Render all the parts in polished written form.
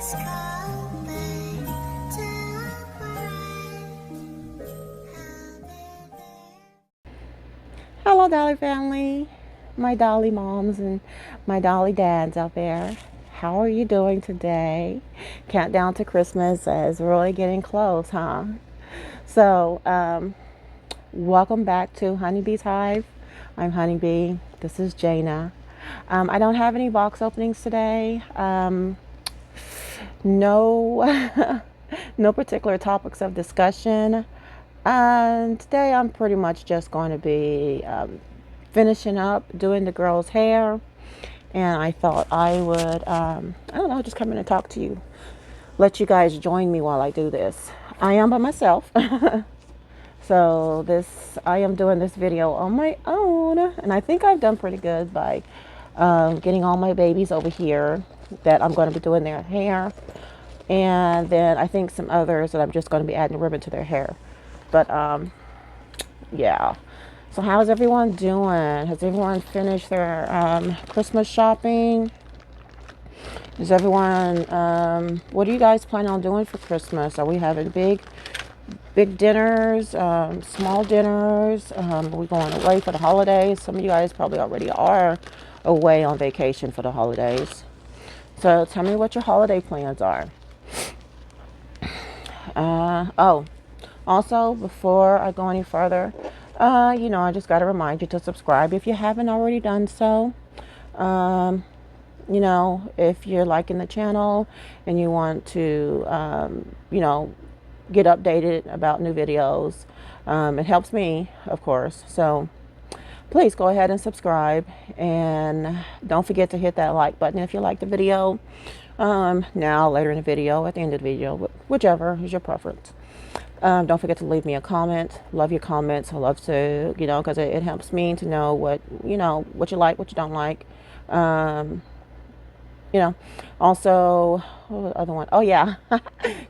Hello, Dolly family, my Dolly moms and my Dolly dads out there. How are you doing today? Countdown to Christmas is really getting close, huh? So, welcome back to Honeybee's Hive. I'm Honeybee. This is Jana. I don't have any box openings today. No, no particular topics of discussion. Today I'm pretty much just going to be finishing up doing the girls' hair, and I thought I would, I don't know, just come in and talk to you, let you guys join me while I do this. I am by myself, so I am doing this video on my own, and I think I've done pretty good by getting all my babies over here that I'm going to be doing their hair, and then I think some others that I'm just going to be adding ribbon to their hair. But yeah. So how's everyone doing? Has everyone finished their Christmas shopping? Is everyone what are you guys planning on doing for Christmas? Are we having big dinners, small dinners? Are we going away for the holidays? Some of you guys probably already are away on vacation for the holidays. So tell me what your holiday plans are. Also, before I go any further, I just got to remind you to subscribe if you haven't already done so. If you're liking the channel and you want to, get updated about new videos, it helps me, of course. So please go ahead and subscribe, and don't forget to hit that like button if you like the video. Now, later in the video, at the end of the video, whichever is your preference. Don't forget to leave me a comment. Love your comments. I love to, because it helps me to know what you like, what you don't like. Also, what was the other one? Oh yeah,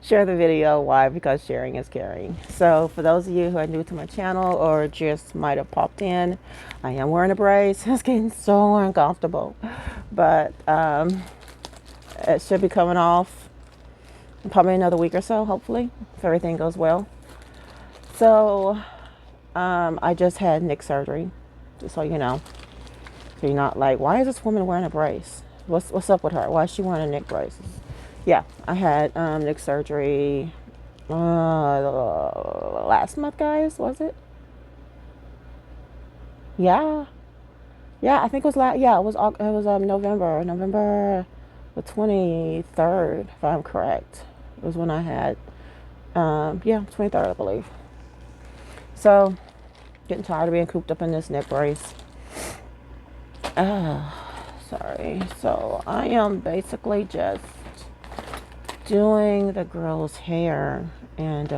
share the video. Why? Because sharing is caring. So for those of you who are new to my channel or just might have popped in, I am wearing a brace. It's getting so uncomfortable, but it should be coming off probably another week or so, hopefully, if everything goes well. So I just had neck surgery, just so you know. So you're not like, why is this woman wearing a brace? What's up with her? Why is she wearing a neck brace? Yeah, I had neck surgery last month, guys. Was it? Yeah, I think it was yeah, it was November the 23rd, if I'm correct. It was when I had 23rd, I believe. So getting tired of being cooped up in this neck brace. Sorry. So I am basically just doing the girls' hair, and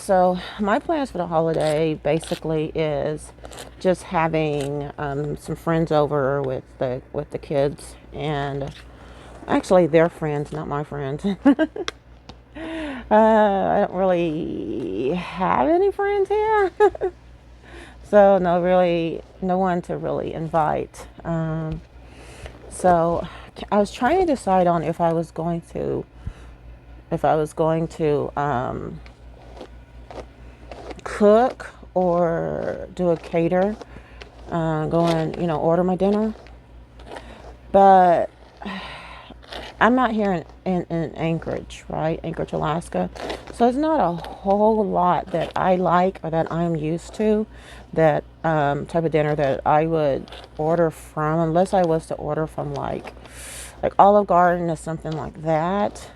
so my plans for the holiday basically is just having some friends over with the kids, and actually their friends, not my friends. I don't really have any friends here. So no one to really invite. So I was trying to decide on if I was going to cook or do a cater, go and order my dinner. But I'm not here in Anchorage, right? Anchorage, Alaska. So it's not a whole lot that I like or that I'm used to, that type of dinner that I would order from, unless I was to order from like Olive Garden or something like that.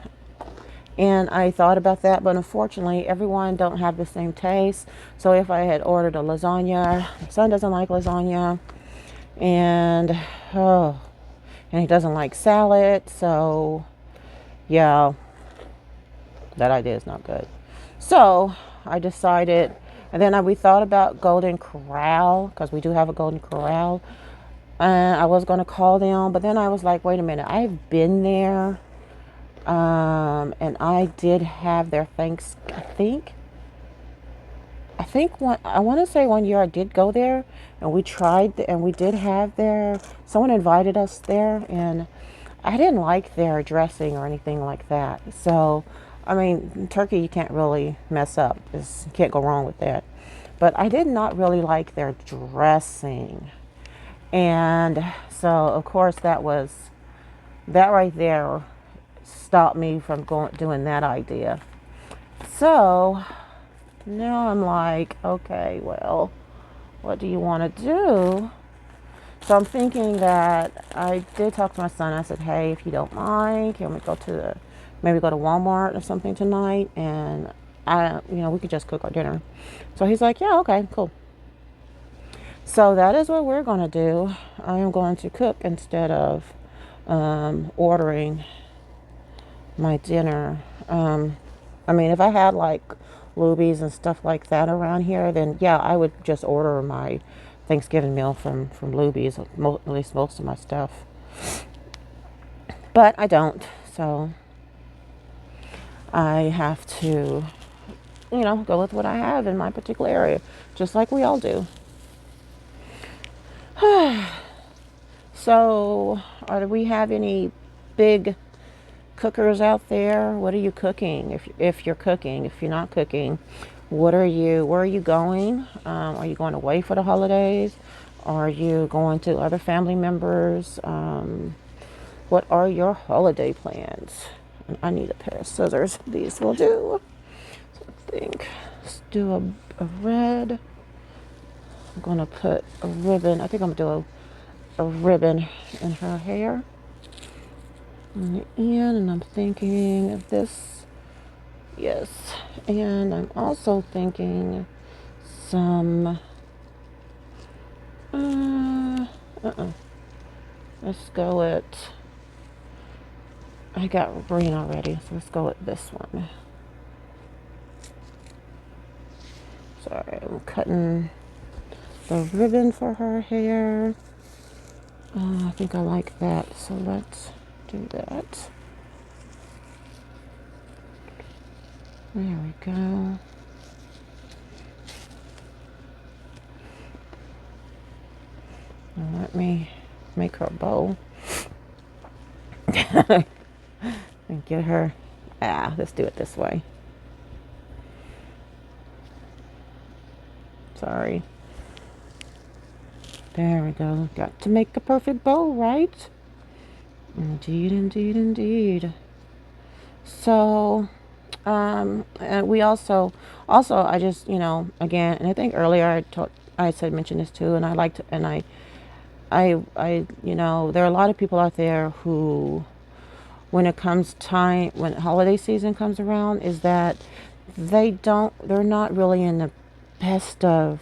And I thought about that, but unfortunately everyone don't have the same taste. So if I had ordered a lasagna, my son doesn't like lasagna, and he doesn't like salad, so yeah, that idea is not good. So I decided, and then we thought about Golden Corral, because we do have a Golden Corral, and I was going to call them, but then I was like, wait a minute, I've been there, and I did have their I want to say one year I did go there, and we tried, and we did have someone invited us there, and I didn't like their dressing or anything like that. So, I mean, turkey you can't really mess up. You can't go wrong with that. But I did not really like their dressing. And so, of course, that right there stopped me from going doing that idea. So now I'm like, okay, well, what do you want to do? So I'm thinking that I did talk to my son. I said, hey, if you don't mind, can we go to maybe go to Walmart or something tonight? And we could just cook our dinner. So he's like, yeah, okay, cool. So that is what we're going to do. I am going to cook instead of ordering my dinner. I mean, if I had like Luby's and stuff like that around here, then yeah, I would just order my Thanksgiving meal from Luby's, at least most of my stuff. But I don't, so I have to, go with what I have in my particular area, just like we all do. So, do we have any big cookers out there? What are you cooking? If you're cooking, if you're not cooking, where are you going? Are you going away for the holidays? Are you going to other family members? What are your holiday plans? I need a pair of scissors. These will do. So I think let's do a red. I'm gonna put a ribbon. I think I'm gonna do a ribbon in her hair. On the end, and I'm thinking of this. Yes, and I'm also thinking some. Let's go with. I got green already, so let's go with this one. Sorry, I'm cutting the ribbon for her hair. I think I like that, so let's do that. There we go. Now let me make her a bow. And get her. Let's do it this way. Sorry. There we go. Got to make a perfect bow, right? Indeed, indeed, indeed. So, and we also, I just, again, and I think earlier I said mention this too, and I like to, and there are a lot of people out there who, when it comes time, when holiday season comes around, is that they're not really in the best of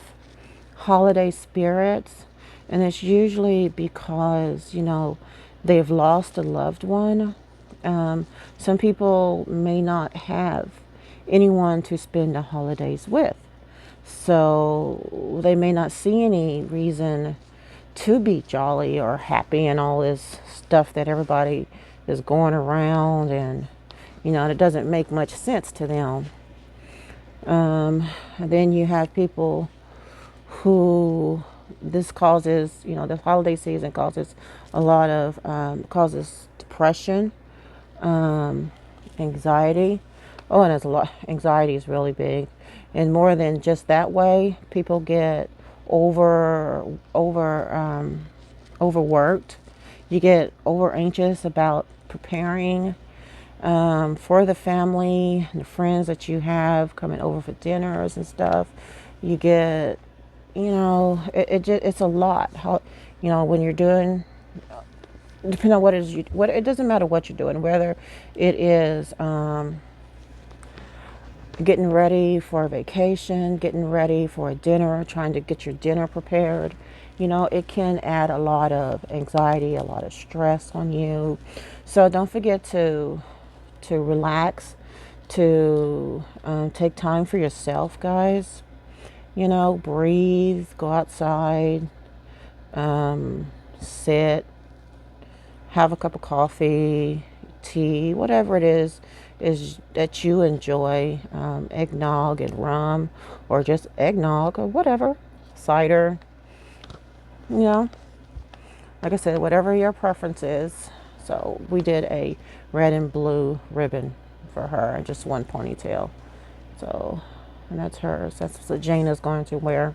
holiday spirits. And it's usually because, they've lost a loved one. Some people may not have anyone to spend the holidays with. So they may not see any reason to be jolly or happy and all this stuff that everybody is going around, and it doesn't make much sense to them. And then you have people who this causes, the holiday season causes a lot of causes depression, anxiety. Oh, and there's a lot. Anxiety is really big, and more than just that way, people get overworked. You get over anxious about preparing for the family and the friends that you have coming over for dinners and stuff. You get, it's a lot. How, when you're doing, depending on it doesn't matter what you're doing, whether it is getting ready for a vacation, getting ready for a dinner, trying to get your dinner prepared. It can add a lot of anxiety, a lot of stress on you. So don't forget to relax, to take time for yourself, guys. Breathe, go outside, sit, have a cup of coffee, tea, whatever it is that you enjoy, eggnog and rum, or just eggnog or whatever, cider, like I said, whatever your preference is. So we did a red and blue ribbon for her and just one ponytail. So, and that's hers. That's what Jana's going to wear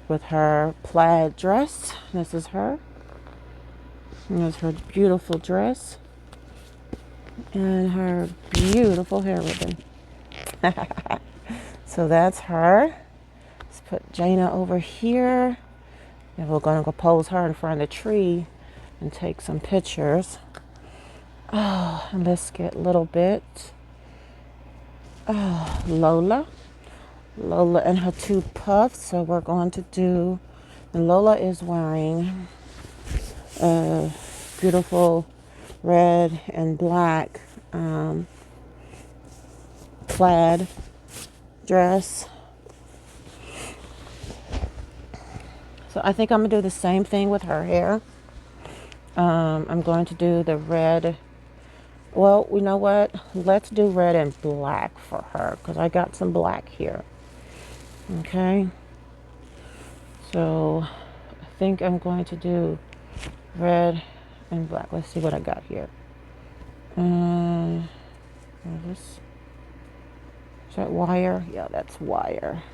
with her plaid dress. This is her. And there's her beautiful dress and her beautiful hair ribbon. So that's her. Let's put Jana over here. And we're going to go pose her in front of the tree and take some pictures. Oh, and let's get a little bit. Oh, Lola. Lola and her two puffs. So we're going to do, and Lola is wearing a beautiful red and black plaid dress. So I think I'm going to do the same thing with her hair. I'm going to do the red. Well, you know what? Let's do red and black for her because I got some black here. Okay. So I think I'm going to do red and black. Let's see what I got here. Is that wire? Yeah, that's wire.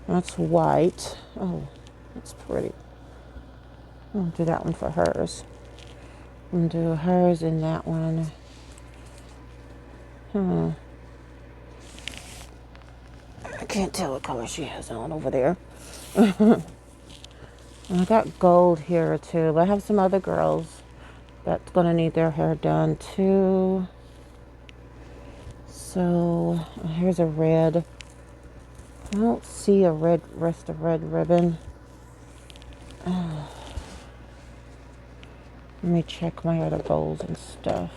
That's white. Oh, that's pretty. I'll do that one for hers. And do hers in that one. I can't tell what color she has on over there. I got gold here too, but I have some other girls that's gonna need their hair done too. So here's a red. I don't see a rest of red ribbon. Let me check my other bowls and stuff.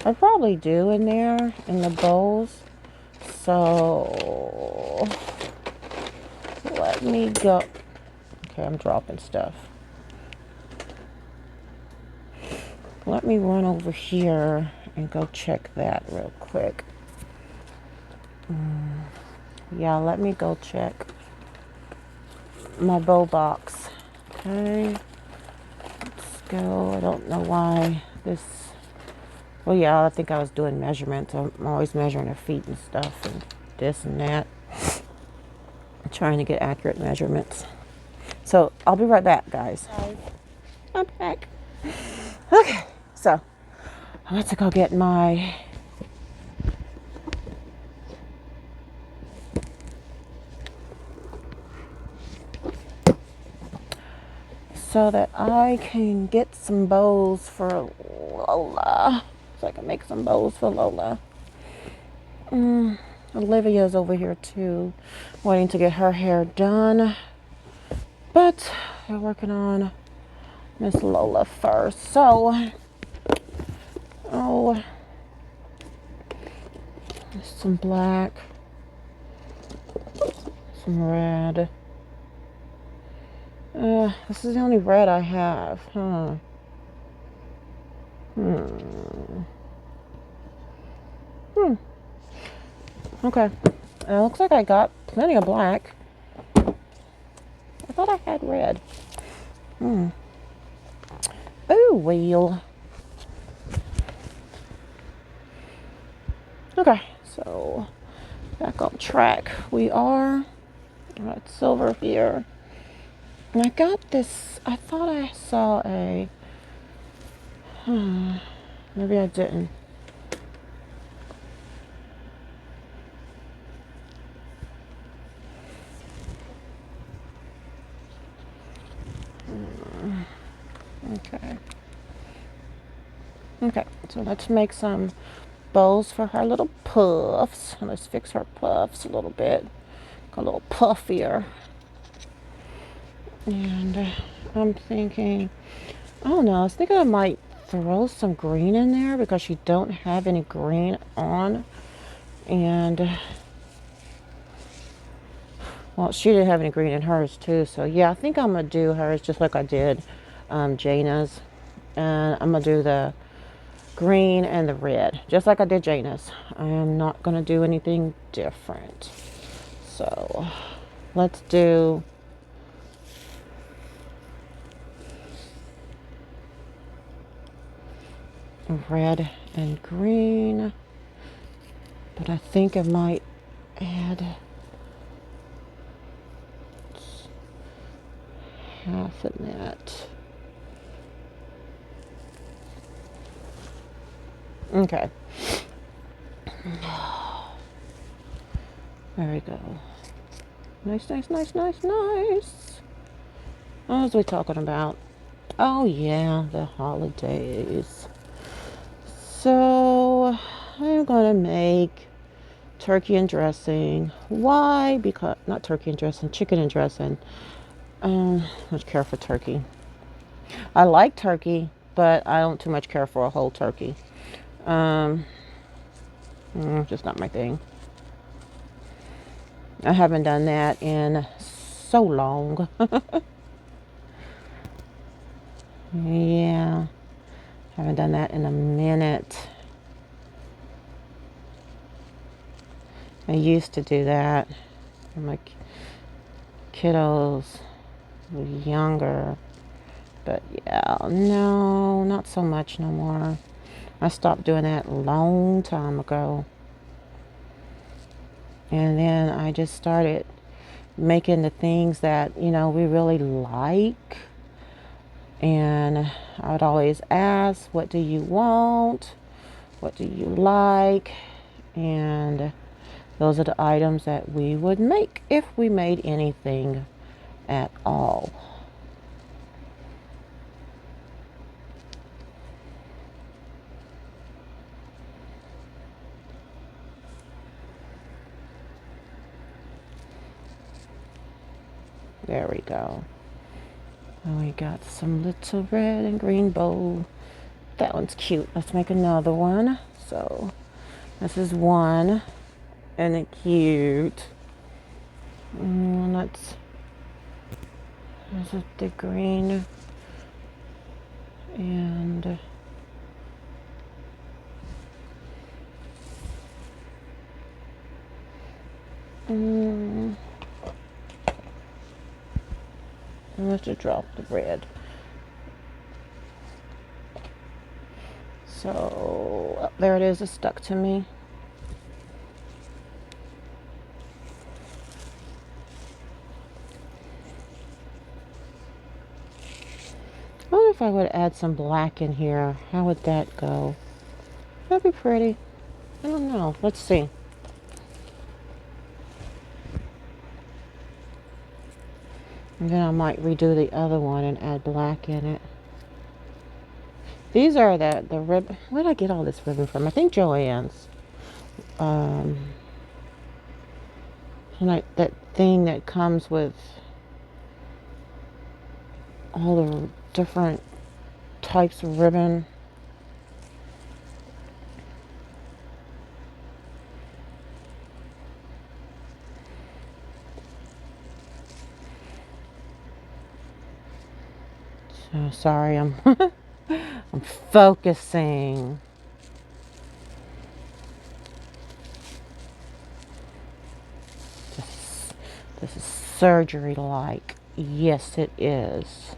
I probably do in there in the bowls. So let me go. Okay, I'm dropping stuff. Let me run over here and go check that real quick. Yeah, let me go check my bow box. Okay, let's go. I don't know why this. Well, yeah, I think I was doing measurements. I'm always measuring her feet and stuff and this and that. I'm trying to get accurate measurements. So I'll be right back, guys. I'm back. Okay, so I'm about to go get my so that I can get some bows for Lola. So I can make some bows for Lola. Olivia's over here too, waiting to get her hair done. But we're working on Miss Lola first. So, some black, some red. This is the only red I have, huh? Okay. It looks like I got plenty of black. I thought I had red. Oh, well. Okay, so back on track we are. Got silver here. And I got this, I thought I saw a, maybe I didn't. Okay, so let's make some bows for her little puffs. Let's fix her puffs a little bit. A little puffier. And I'm thinking, I don't know, I was thinking I might throw some green in there because she don't have any green on. And, well, she didn't have any green in hers too. So, yeah, I think I'm going to do hers just like I did Jana's. And I'm going to do the green and the red, just like I did Jana's. I am not going to do anything different. So, let's do red and green, but I think I might add half of that. Okay. There we go. Nice, nice, nice, nice, nice. What was we talking about? Oh, yeah, the holidays. So, I'm going to make turkey and dressing. Why? Because, not turkey and dressing, chicken and dressing. Much care for turkey. I like turkey, but I don't too much care for a whole turkey. Um, just not my thing. I haven't done that in so long. Yeah, haven't done that in a minute. I used to do that when my kiddos were younger. But yeah, no, not so much no more. I stopped doing that a long time ago. And then I just started making the things that, we really like. And I would always ask, what do you want? What do you like? And those are the items that we would make if we made anything at all. There we go. And we got some little red and green bowl. That one's cute. Let's make another one. So this is one and it's cute. This is the green and let's just drop the red. So there it is. It's stuck to me. I wonder if I would add some black in here. How would that go? That'd be pretty. I don't know. Let's see. And then I might redo the other one and add black in it. These are the ribbon. Where did I get all this ribbon from? I think Joann's. Like that thing that comes with all the different types of ribbon. So sorry, I'm I'm focusing. This is surgery-like. Yes, it is.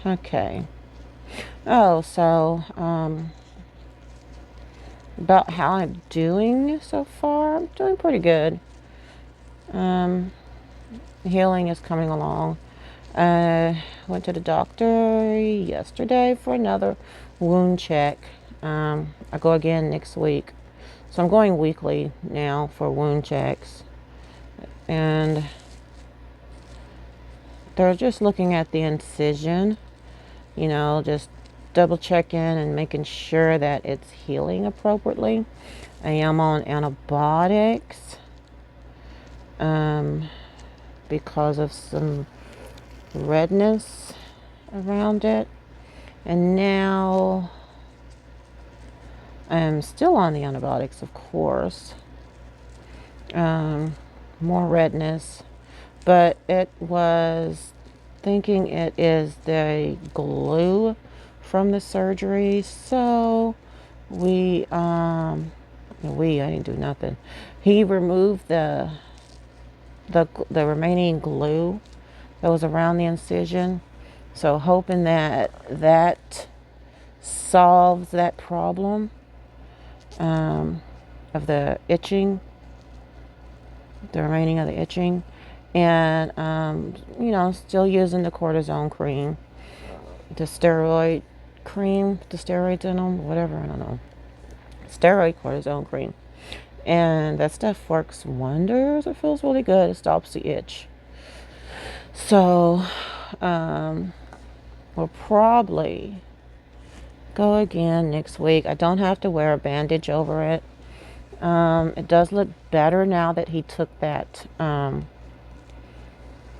Okay. Oh, so, about how I'm doing so far, I'm doing pretty good. Healing is coming along. Went to the doctor yesterday for another wound check. I go again next week. So I'm going weekly now for wound checks. And they're just looking at the incision, just double checking and making sure that it's healing appropriately. I am on antibiotics because of some redness around it. And now I'm still on the antibiotics, of course. More redness, but it was thinking it is the glue from the surgery. So I didn't do nothing. He removed the remaining glue that was around the incision. So hoping that solves that problem um, of the itching, the remaining of the itching. And, still using the cortisone cream, the steroid cream, the steroids in them, whatever, I don't know. Steroid cortisone cream. And that stuff works wonders. It feels really good. It stops the itch. So, we'll probably go again next week. I don't have to wear a bandage over it. It does look better now that he took that.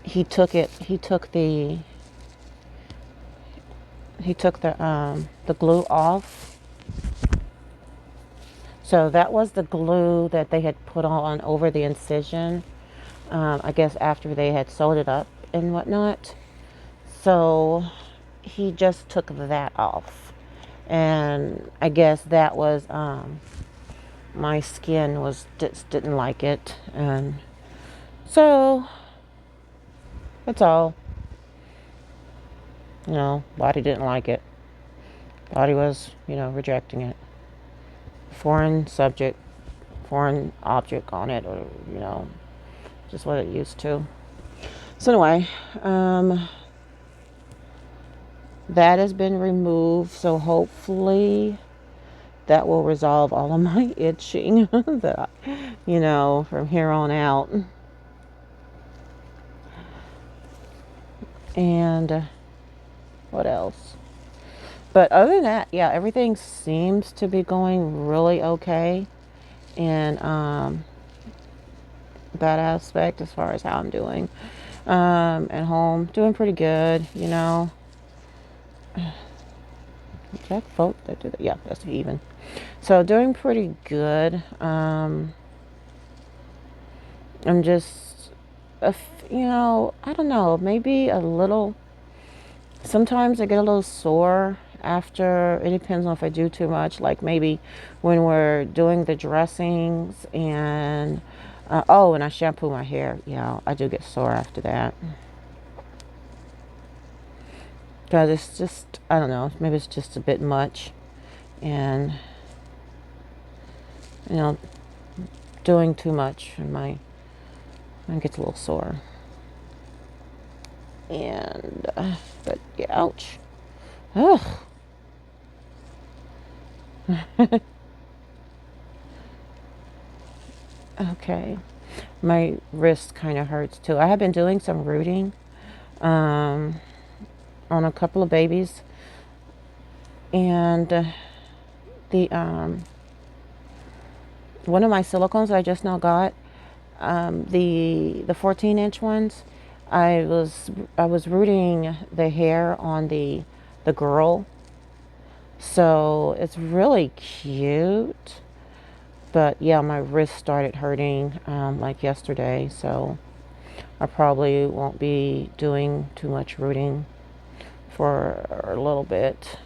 He took it. He took the glue off. So that was the glue that they had put on over the incision. I guess after they had sewed it up and whatnot. So he just took that off, and I guess that was my skin was just didn't like it, and so that's all. Body didn't like it. Body was, rejecting it. Foreign subject, foreign object on it, or just what it used to. So anyway, that has been removed. So hopefully that will resolve all of my itching that, from here on out. And what else? But other than that, yeah, everything seems to be going really okay. And that aspect, as far as how I'm doing at home, doing pretty good. Is that vote that did it? Yeah, that's even. So doing pretty good. I'm just, I don't know, maybe a little. Sometimes I get a little sore after. It depends on if I do too much. Like maybe when we're doing the dressings and and I shampoo my hair. I do get sore after that. Because it's just, I don't know, maybe it's just a bit much. And, doing too much and it gets a little sore. And, but yeah, ouch. Ugh. Okay. My wrist kind of hurts too. I have been doing some rooting on a couple of babies. And the one of my silicones I just now got, the 14-inch ones, I was rooting the hair on the girl. So it's really cute. But yeah, my wrist started hurting like yesterday, so I probably won't be doing too much rooting for a little bit.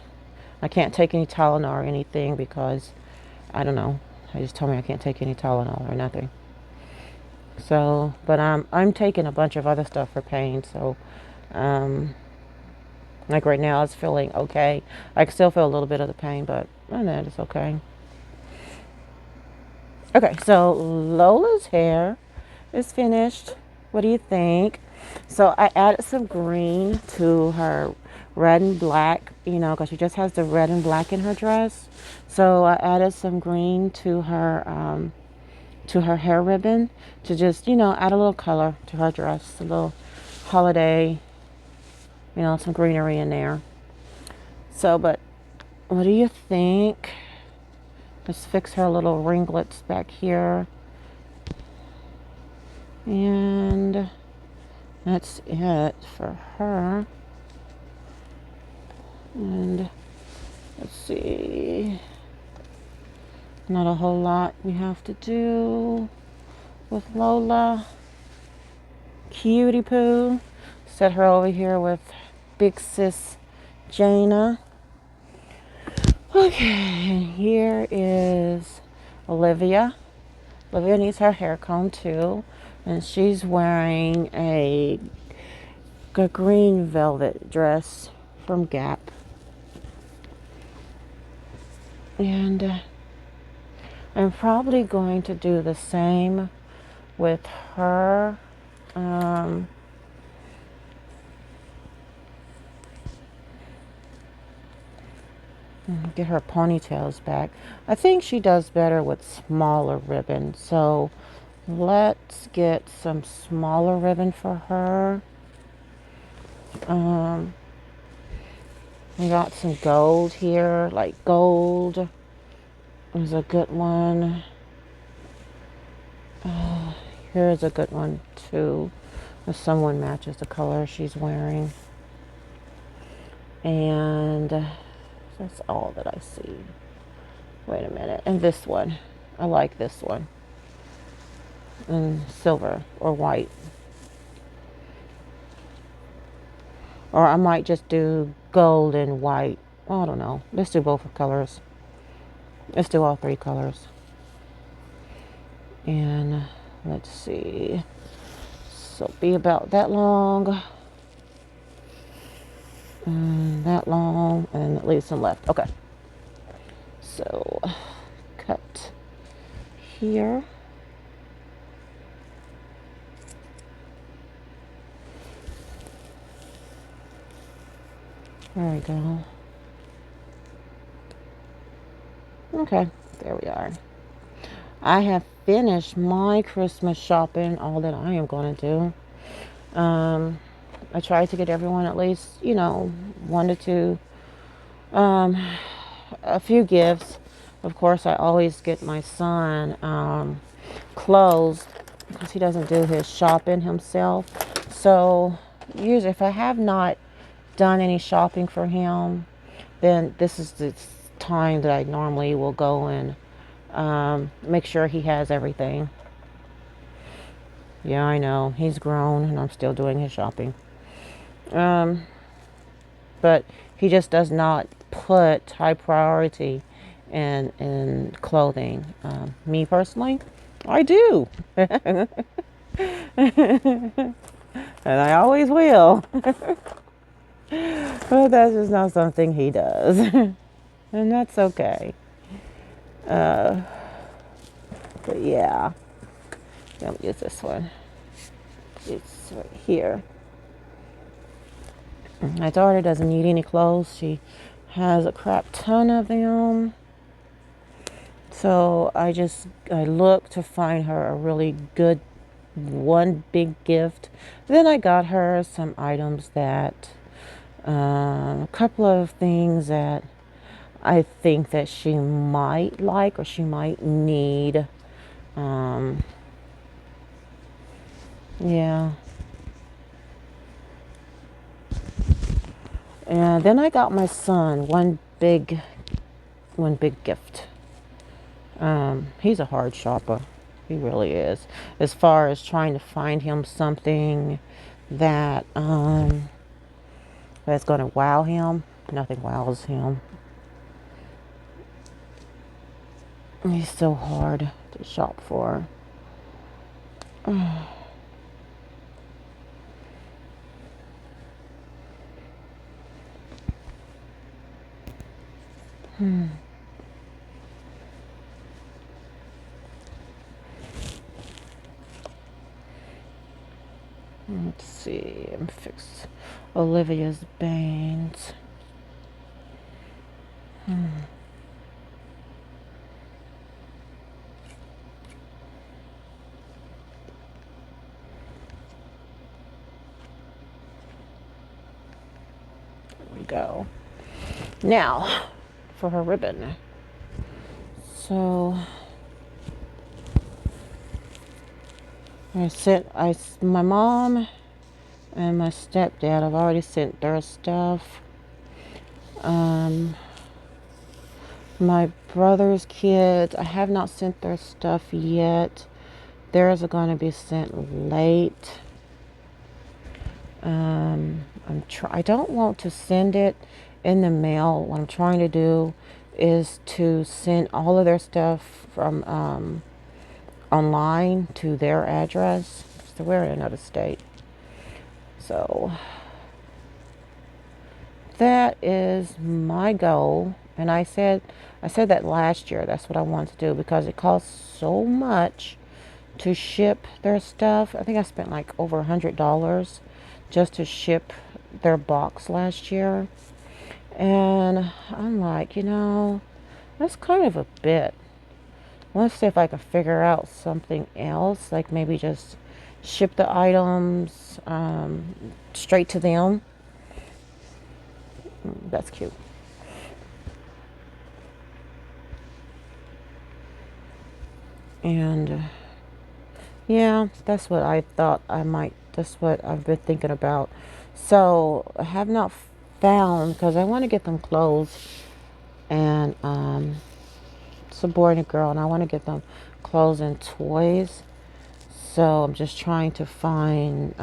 I can't take any Tylenol or anything because I don't know. I just told me I can't take any Tylenol or nothing. So, but I'm taking a bunch of other stuff for pain. So, like right now, it's feeling okay. I can still feel a little bit of the pain, but that is okay. Okay, so Lola's hair is finished. What do you think? So I added some green to her red and black, because she just has the red and black in her dress. So I added some green to her hair ribbon to just, add a little color to her dress, a little holiday, some greenery in there. So, but what do you think? Let's fix her little ringlets back here. And that's it for her. And let's see. Not a whole lot we have to do with Lola. Cutie poo. Set her over here with big sis Jana. Okay, and here is Olivia. Olivia needs her hair combed too. And she's wearing a green velvet dress from Gap. And I'm probably going to do the same with her. Um, get her ponytails back. I think she does better with smaller ribbon. So let's get some smaller ribbon for her. Um, we got some gold here, like gold is a good one. Here's a good one too. If someone matches the color she's wearing. And that's all that I see. Wait a minute. And this one. I like this one. And silver or white. Or I might just do gold and white. I don't know. Let's do both colors. Let's do all three colors. And let's see. So be about that long. And that long. And leave some left. Okay. So cut here. There we go. Okay, there we are. I have finished my Christmas shopping, all that I am going to do. I tried to get everyone at least, one to two, a few gifts. Of course, I always get my son clothes because he doesn't do his shopping himself. So usually if I have not done any shopping for him, then this is the time that I normally will go and make sure he has everything. Yeah, I know. He's grown and I'm still doing his shopping. But he just does not put high priority in clothing. Me personally, I do. And I always will. But that's just not something he does. And that's okay. But yeah. Let me use this one. It's right here. My daughter doesn't need any clothes. She has a crap ton of them. So I look to find her a really good one big gift. Then I got her some items that, a couple of things that I think that she might like or she might need. Yeah. And then I got my son one big gift. He's a hard shopper. He really is. As far as trying to find him something that that's going to wow him, nothing wows him. He's so hard to shop for. Let's see. I'm fix Olivia's bangs. There we go. Now for her ribbon. So my mom and my stepdad, I've already sent their stuff. My brother's kids, I have not sent their stuff yet. Theirs are going to be sent late. I don't want to send it in the mail. What I'm trying to do is to send all of their stuff from online to their address. So we're in another state. So that is my goal. And I said that last year. That's what I want to do because it costs so much to ship their stuff. I think I spent like over $100 just to ship their box last year. And I'm like, that's kind of a bit. Let's see if I can figure out something else, like maybe just ship the items straight to them. That's cute. And yeah, that's what I thought I might, that's what I've been thinking about. So I have not found, because I want to get them clothes, and it's a boy and a girl, and I want to get them clothes and toys. So I'm just trying to find,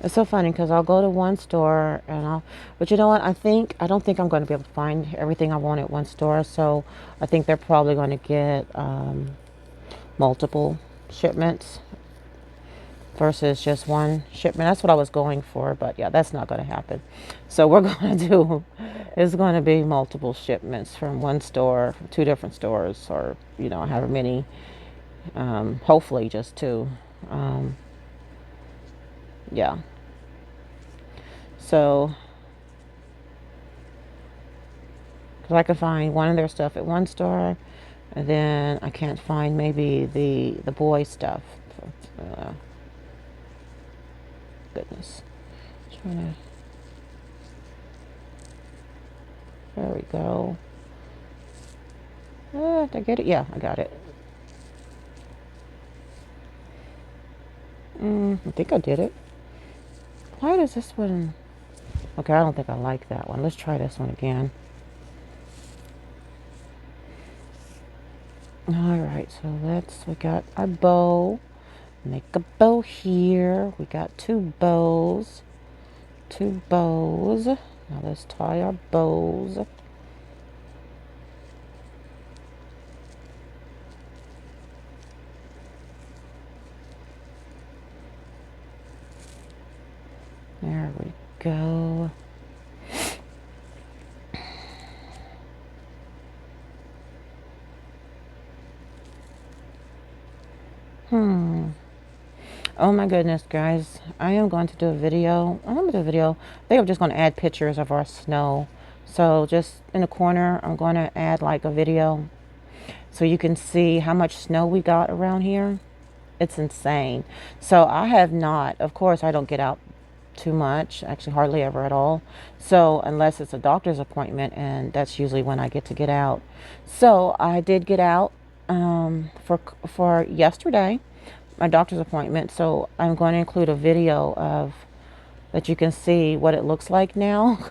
it's so funny because I'll go to one store but you know what? I don't think I'm going to be able to find everything I want at one store. So I think they're probably going to get multiple shipments versus just one shipment. That's what I was going for, but yeah, that's not going to happen. So we're going to do, it's going to be multiple shipments from one store, from two different stores, or, however many, hopefully just two. Um, yeah. So, because I could find one of their stuff at one store, and then I can't find maybe the boy stuff. Uh, Goodness, trying to. There we go. Did I get it? Yeah, I got it. I think I did it. Why does this one? Okay, I don't think I like that one. Let's try this one again. All right, so we got our bow. Make a bow here. We got two bows. Two bows. Now let's tie our bows. There we go. Oh my goodness, guys. I am going to do a video. I'm going to do a video. I think I'm just going to add pictures of our snow. So just in the corner, I'm going to add like a video so you can see how much snow we got around here. It's insane. So I have not, of course, I don't get out too much, actually hardly ever at all. So unless it's a doctor's appointment, and that's usually when I get to get out. So I did get out for yesterday, my doctor's appointment. So I'm going to include a video of that you can see what it looks like now.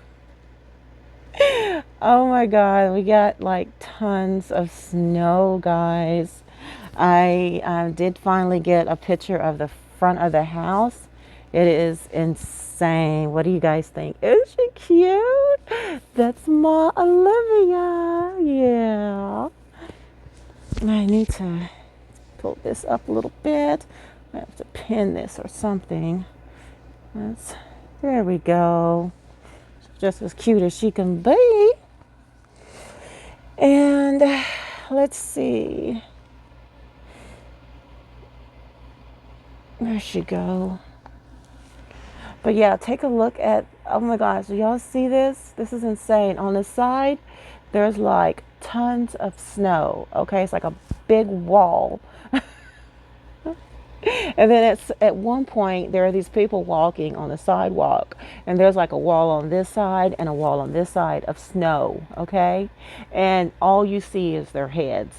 Oh my God, we got like tons of snow, guys. I did finally get a picture of the front of the house. It is insane. What do you guys think? Is she cute? That's my Olivia. Yeah. I need to pull this up a little bit. I have to pin this or something. There we go. Just as cute as she can be. And let's see. There she go. But yeah, take a look at, oh my gosh, do y'all see this? This is insane. On the side, there's like tons of snow. Okay, it's like a big wall. And then at one point, there are these people walking on the sidewalk, and there's like a wall on this side and a wall on this side of snow, okay? And all you see is their heads.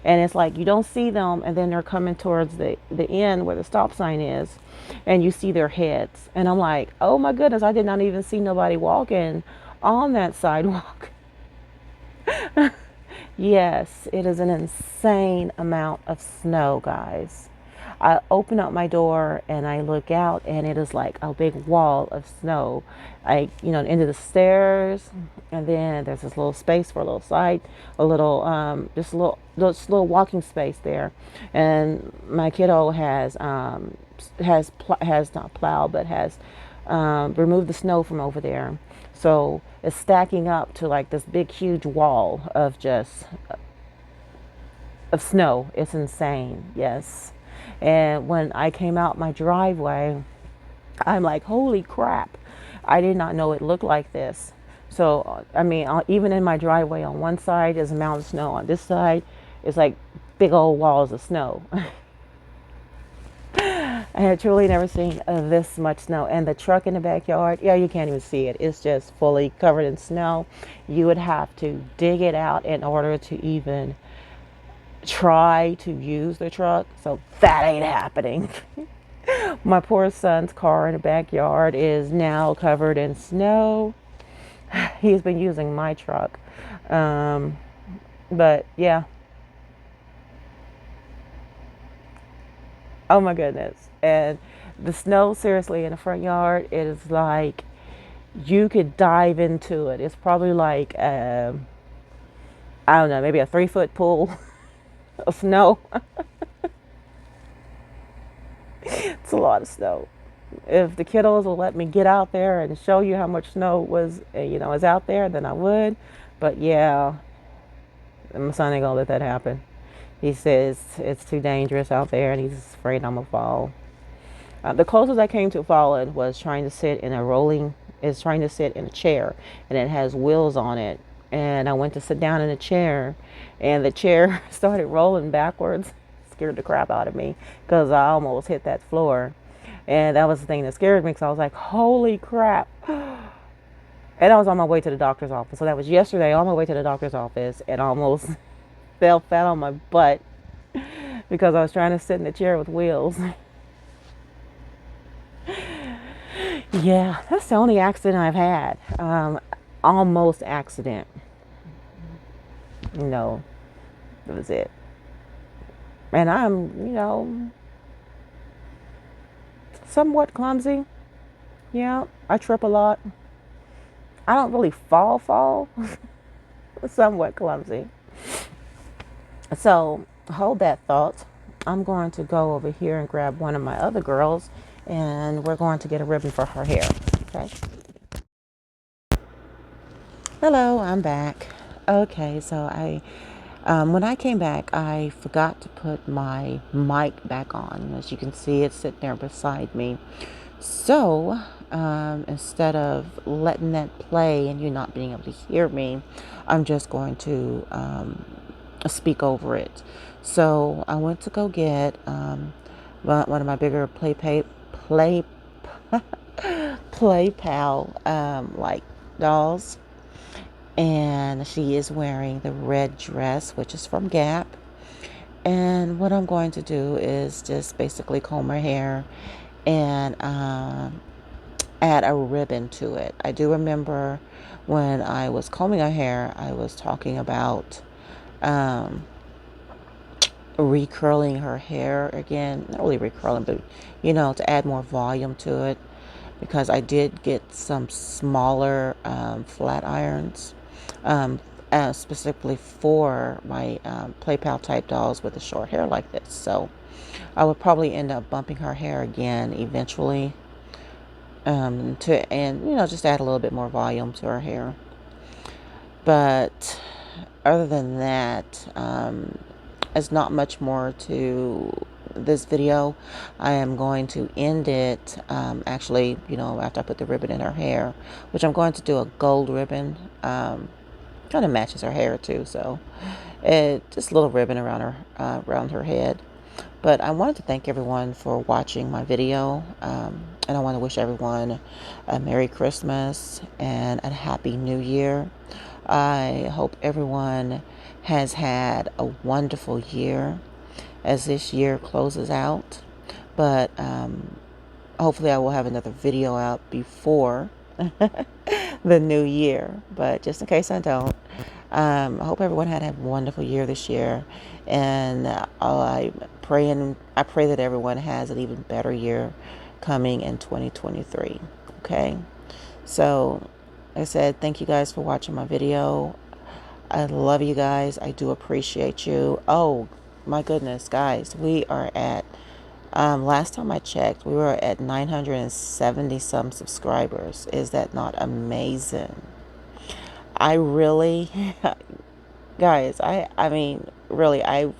And it's like you don't see them, and then they're coming towards the end where the stop sign is, and you see their heads. And I'm like, oh my goodness, I did not even see nobody walking on that sidewalk. Yes, it is an insane amount of snow, guys. I open up my door and I look out, and it is like a big wall of snow, like, into the stairs. And then there's this little space for a little side, a little, just a little walking space there. And my kiddo has not plowed, but has removed the snow from over there. So it's stacking up to like this big, huge wall of just of snow. It's insane. Yes. And when I came out my driveway, I'm like, holy crap. I did not know it looked like this. So, I mean, even in my driveway on one side is a mountain of snow. On this side is like big old walls of snow. I had truly never seen this much snow. And the truck in the backyard, yeah, you can't even see it. It's just fully covered in snow. You would have to dig it out in order to even try to use the truck. So that ain't happening. My poor son's car in the backyard is now covered in snow. He's been using my truck. Um, but yeah, oh my goodness. And the snow, seriously, in the front yard, it is like you could dive into it. It's probably like, I don't know, maybe a 3 foot pool of snow. It's a lot of snow. If the kiddos will let me get out there and show you how much snow is out there, then I would. But yeah, my son ain't gonna let that happen. He says it's too dangerous out there, and he's afraid I'm gonna fall. The closest I came to falling was trying to sit in a rolling, is trying to sit in a chair, and it has wheels on it. And I went to sit down in a chair, and the chair started rolling backwards. Scared the crap out of me because I almost hit that floor. And that was the thing that scared me because I was like, holy crap. And I was on my way to the doctor's office. So that was yesterday on my way to the doctor's office and almost fell flat on my butt because I was trying to sit in the chair with wheels. Yeah, that's the only accident I've had. Almost accident. No, that was it. And I'm, somewhat clumsy. Yeah, I trip a lot. I don't really fall. Somewhat clumsy. So hold that thought. I'm going to go over here and grab one of my other girls, and we're going to get a ribbon for her hair. Okay. Hello, I'm back. Okay, so when I came back, I forgot to put my mic back on. As you can see, it's sitting there beside me. So instead of letting that play and you not being able to hear me, I'm just going to speak over it. So I went to go get one of my bigger play pal like dolls, and she is wearing the red dress, which is from Gap. And what I'm going to do is just basically comb her hair and add a ribbon to it. I do remember when I was combing her hair, I was talking about recurling her hair again. Not really recurling, but to add more volume to it, because I did get some smaller flat irons, specifically for my play pal type dolls with the short hair like this. So I would probably end up bumping her hair again eventually, just add a little bit more volume to her hair. But other than that, there's not much more to this video. I am going to end it actually, after I put the ribbon in her hair, which I'm going to do a gold ribbon. Kind of matches her hair too, so just a little ribbon around her head. But I wanted to thank everyone for watching my video, and I want to wish everyone a Merry Christmas and a Happy New Year. I hope everyone has had a wonderful year as this year closes out. But hopefully I will have another video out before the new year. But just in case I don't, I hope everyone had a wonderful year this year. And I pray that everyone has an even better year coming in 2023. Okay. So like I said, thank you guys for watching my video. I love you guys. I do appreciate you. Oh my goodness, guys, we are at Last time I checked, we were at 970 some subscribers. Is that not amazing? I really, guys, I mean, really, I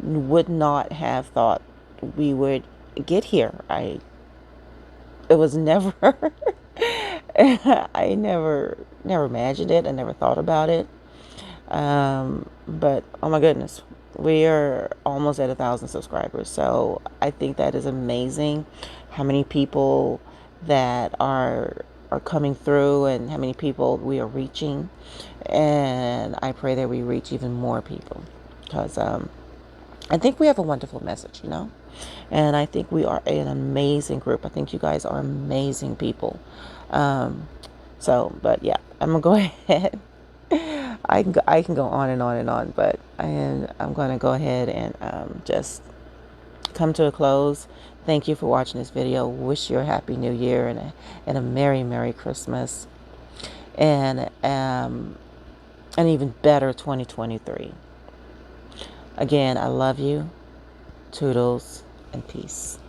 would not have thought we would get here. It was never, I never imagined it. I never thought about it. But oh my goodness, we are almost at 1,000 subscribers. So I think that is amazing. How many people that are coming through, and how many people we are reaching. And I pray that we reach even more people, because I think we have a wonderful message, you know. And I think we are an amazing group. I think you guys are amazing people. Um, but yeah, I'm gonna go ahead. I can go on and on and on, but I'm going to go ahead and just come to a close. Thank you for watching this video. Wish you a happy New Year and a Merry Christmas, and an even better 2023. Again, I love you. Toodles and peace.